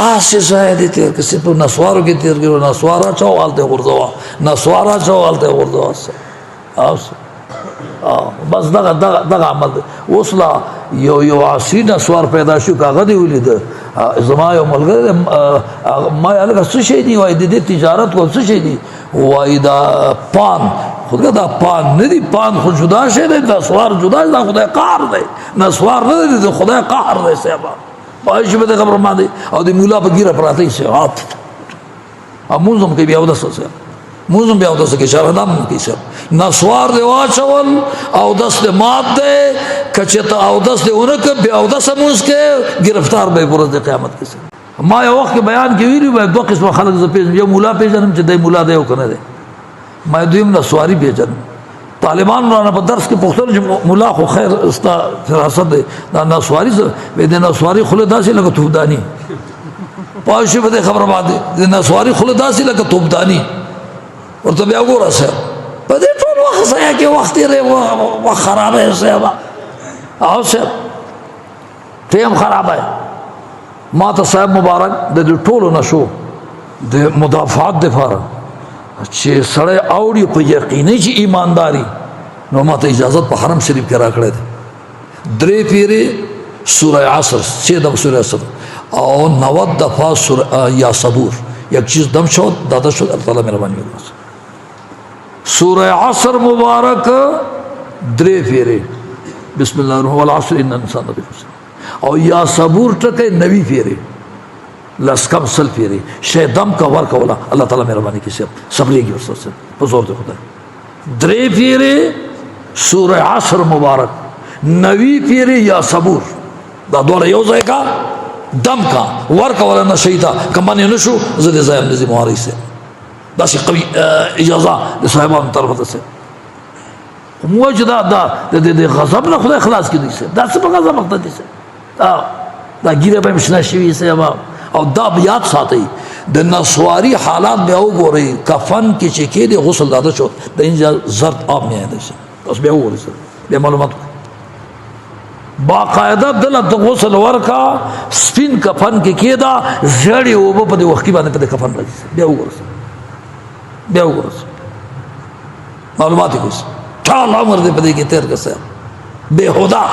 آسے زائدی تیر کسی پر نسوارو کی تیر گیرو نسوارا چاو آلتے غردوا نسوارا چاو آلتے غردوا سے بس دغا عمل دے وصلا یو عصری نسوار پیدا شو کاغا دی ہولی دے زمان یو ملگر دے ما یا لگا سشی دی وائی دی تجارت کو سشی دی وائی دا پان خود کا دا پان ندی پان خود جدا شے دے نسوار جدا شے دا خدا قہر دے نسوار ندی دے خدا قہر دے سیبا پایشی بدے خبر ما دے او دی مولا پا گیرہ پراتے ہی سے موزم کے بھی او دست سے موزم بھی او دست کے شاردام کی سے نسوار دے واچول او دست دے مات دے کچھتا او دست دے انک بھی او دست موز کے گرفتار بے پرد دے قیامت کی سے ما یا وقت کے بیان کی ویلی میں دو قسم خلق سے پیجن یا مولا پیجنم چھ دے مولا دے ہوکنے دے میں دویم نسواری پیجنم طالبان رانا پر درس کے پختر جو مولا خو خیر استا فراست دے نسواری سے دے نسواری خلدہ سے لگا توبدانی پاشی بدے خبر بات دے نسواری خلدہ سے لگا توبدانی اور تو بیا گو رہا ہے بدے تو وقت سیا کہ وقتی رہے وہ خراب ہے سیبا آؤ سیب ٹیم خراب ہے ماتا صاحب مبارک دے ٹولو نشو دے مدافعات دے فارا چھے سڑے آوڑی پہ یقینی چی ایمانداری نو ماتا اجازت پہ حرم شریف کے راکڑے دے درے پیرے سورہ عصر 6 دم سورہ عصر او 90 دفعہ سورہ یا صبور یک چیز دم شد دادا شد اللہ تعالیٰ میرا بانی ہوگا سورہ عصر مبارک درے پیرے بسم اللہ الرحمن والعصر ان انسان نبی خسر او یا صبور ٹکے 90 پیرے لسکم سل پیرے شیدم کا ور کولا اللہ تعالیٰ مہربانی کی سے صبری کی وسط سے بزور دے خدا درے پیرے سورہ عصر مبارک 90 پیرے یا صبور دا دوڑا یوز ہے کا دم کا ور کولا نشیدہ کمانی نشو زد زائم نزی محاری سے دا سی قوی اجازہ دے صاحبان طرف سے موجدہ دا غضب نہ خدا اخلاص کی دی سے دا سب غضب اقتا دی سے دا گیرے پہ مشنہ شوی سے او دا بیاد ساتھی دا نسواری حالات میں او گو رہی کفن کی چکے دے غسل دادا شو دا انجا زرد آب میں آئے دے سے اس بے او گو رہی سے بے معلومات باقاعدہ دلت غسل ورکا سپین کفن کی کی دا زیڑی اوبو پا دے وقتی بانے پا دے کفن رہی سے بے او گو رہی سے بے او گو رہی سے معلوماتی کوئی سے چھال عمر دے پا دے کی تیر کسے بے خدا